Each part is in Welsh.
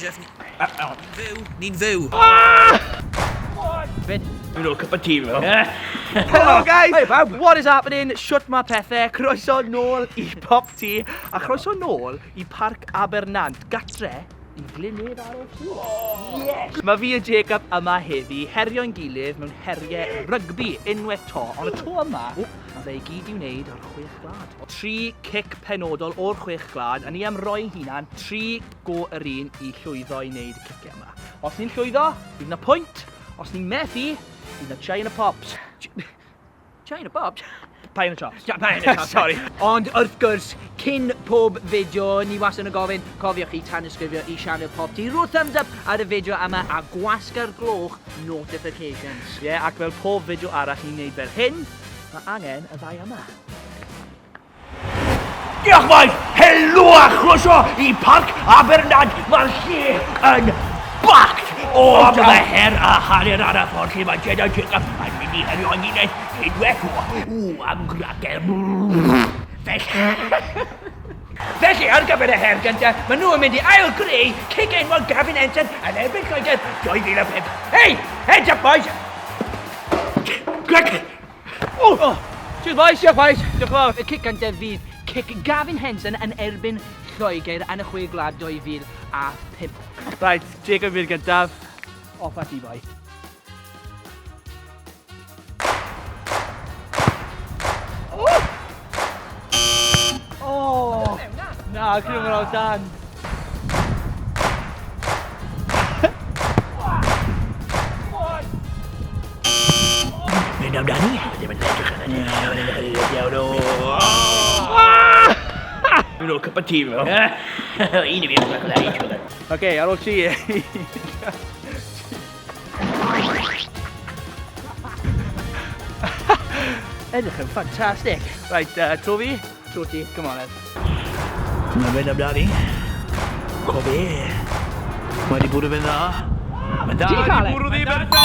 Jeff. Ni'n fyw. Bydd. You know, cup of tea, man. Hello guys! Hey Bob! What is happening? Shwt ma pethau, croeso nôl I PopT a croeso nôl I Parc Abernant, gatre I Glynedd ar y Sŵr. Yes! Mae fi a Jacob yma heddi, herio'n gilydd mewn heriau rygbi unwaith to, ond y to yma, mae fe I gyd I wneud o'r 6 gwlad. 3 cic penodol o'r 6 gwlad, a ni am roi'n hunan 3 go yr un I llwyddo I wneud y ciciau yma. Os ni'n llwyddo, bydd na pwynt. Os ni'n methu, bydd na China Pops. China Pops? Pie in the chops. Pie in the chops, sorry. Ond wrth gwrs, cyn pob fideo, ni wastad yn gofyn, cofiwch I tanysgrifio I sianel PopT. Rho thumbs up ar y fideo yma a gwasga'r gloch notifications. Ie, ac fel pob fideo arall ni'n neud fel hyn, mae angen y ddau yma. Diolch maith! Helo a chroeso I Parc Abernant. Mae'r lle yn bach! O, mae her a hanner ar y ffordd lle mae Jed and Jacob yn mynd I herio'n gilydd unwaith to. Am gragel. Felly, ar gyfer y her gyntaf, maen nhw yn mynd I ail-greu cic enwol Gavin Henson yn erbyn Lloegr 2005. Hey! Heads up, boys! Greg! Oh! Cheers, boys! Diolch, boys! Diolch fawr. Y cic gyntaf fydd cic Gavin Henson yn erbyn Lloegr yn y 6 gwlad 2005. Right, Jacob fydd gyntaf. Off at I, boy. Oh! Na, crym ar ôl dan. Mynd amdani? Ddim yn edrych yn iawn o. You know, cup of tea, man. Un I fi yn gwneud eich gwneud. Okay, ar ôl 3. Edrych yn ffantastig. Right, tro fi. Tro ti, come on Ed. Mae'n mynd amdani. Cofi. Mae wedi bwrw fe'n dda. Mae'n da. Wedi bwrw ddi fe'n dda.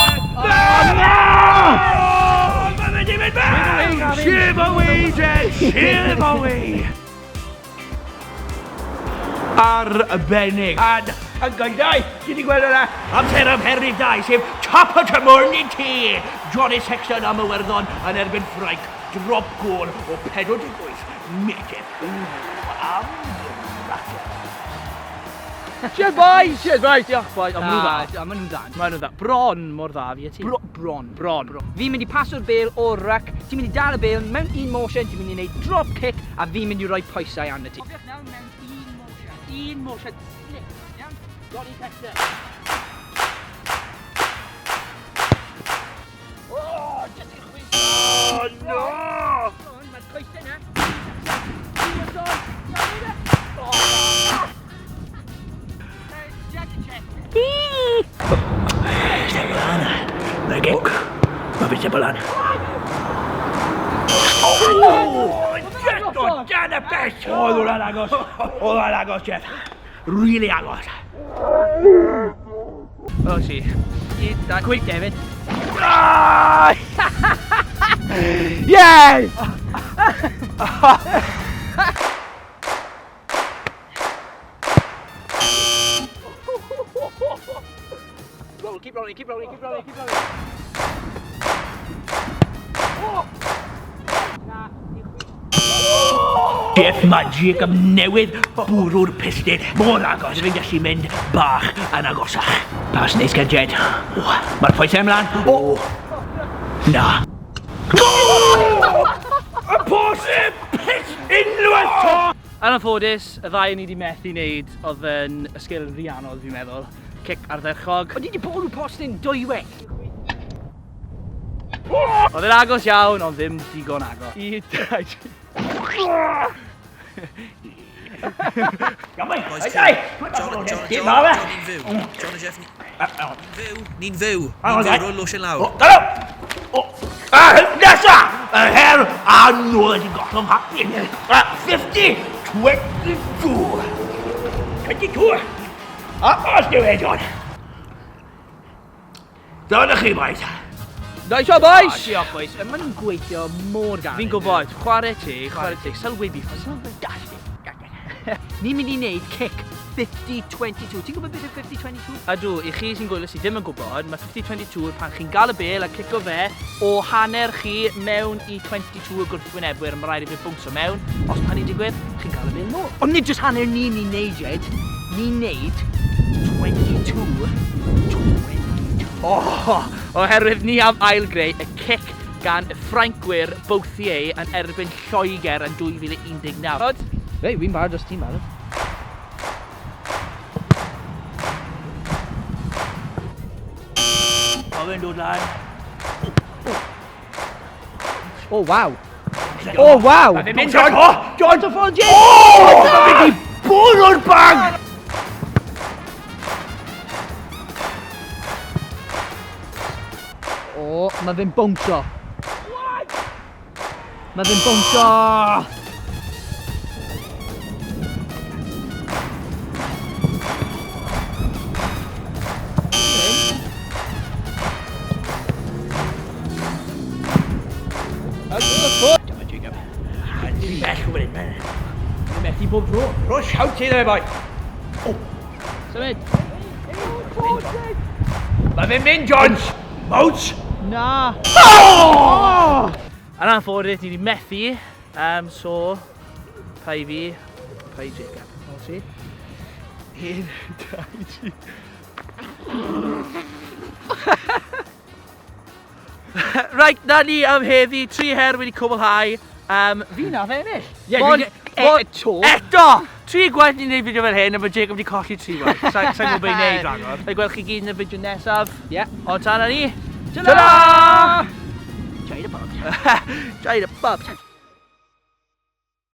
Mae'n mynd I fynd fe'n! Shiv away, Jed! Shiv away! Arbennig. Yn gaidau, ti wedi gweld yna amser am hernydd 2, sef top of the morning tea. Johnny Sexton am Iwerddon yn erbyn Ffrainc. Drop goal o 48 metr. Am racket. Cheers, boys! Cheers, boys! Diolch, boys. Maen nhw'n dda. Maen nhw'n dda. Bron mor dda fi a ti. Bron. Fi'n mynd I paso'r bêl o'r rac. Ti'n mynd I dal y bêl mewn un motion. Ti'n mynd I wneud drop kick a fi'n mynd I roi pwysau arno ti. Cofiwch nawr mewn un motion. Slip. Iawn? Johnny Sexton. Oh, just i'r chwys. Oh, no! Mae'r coesau yna. Step lan. Mae gic. Mae fi step lan. Just o dan y bell! Oedd hwnna'n agos. Oedd hwnna'n agos, Jeff. Really agos. Oh, see. Quick, David. Yes! Keep rolling. Jeff, mae Jacob newydd bwrw'r pistyn. Mor agos, fi'n gallu mynd bach yn agosach. Pas neis gen Jed. Mae'r pwysau ymlaen. Na. Y posib pit unwaith to! Yn anffodus, y ddau ni wedi methu wneud oedd yn y sgil rhianol fi'n meddwl. Cic ardderchog. Ond ni wedi bod yn postyn dwywaith. Oedd yn agos iawn, ond ddim digon agos. Ni'n fyw. Ni'n rwy'n lwys yn lawr. Nesa! Y her anodd yn gollwng hapun. 50, 22. 22. Os diw John. Dyna chi, boys. Nice one, boys! Diolch, boys. Maen nhw'n gweithio mor gared. Fi'n gwybod, chwarae teg, sylwebi, sylwebi. Ni'n mynd I wneud cic 50-22. Ti'n gwybod beth yw 50-22? Ydw, i chi sy'n gwylio sydd ddim yn gwybod, mae 50-22 pan chi'n gael y bel a clico fe o hanner chi mewn i 22 y gwrthwynebwyr, mae rhaid i fi bwnsio mewn. Os pan ni'n digwydd, chi'n gael y bel nôl. Ond nid jyst hanner ni'n neud, Jed. Ni'n neud 22. Oherwydd ni am ail-greu y cic gan y Ffrancwyr Bouthier yn erbyn Lloegr yn 2019. Rei, fi'n barod os ti'n barod. O, fe'n dod lan. O, waw. O, waw. Fe'n mynd, John! John! John! Ffôn, Jed! O! Fe'n mynd i bwr o'r bag! O, mae fe'n bwnsio. Mae fe'n bwnsio. Jed and Jacob. Dwi'n mell o fan hyn, Dwi'n methu bob tro. Ro siawt i dde, boi. Symud. Mae fe'n mynd, Johns! Mowts! Na. Yn anffodus, ni wedi methu, so pai fi, pai Jacob. O si? 1, 2, 3. Right, na ni am heddi, 3 her wedi cwblhau. Fi nath ennill. Eto! 3 gwaith ni'n neud fideo fel hyn, a mae Jacob wedi colli 3 gwaith. Sa'n gwybod beth i wneud rhagor. Fe gweld chi gyd yn y fideo nesaf. Ie. Ond ta na ni. Ta-da! Jed a pub. Jed a pub.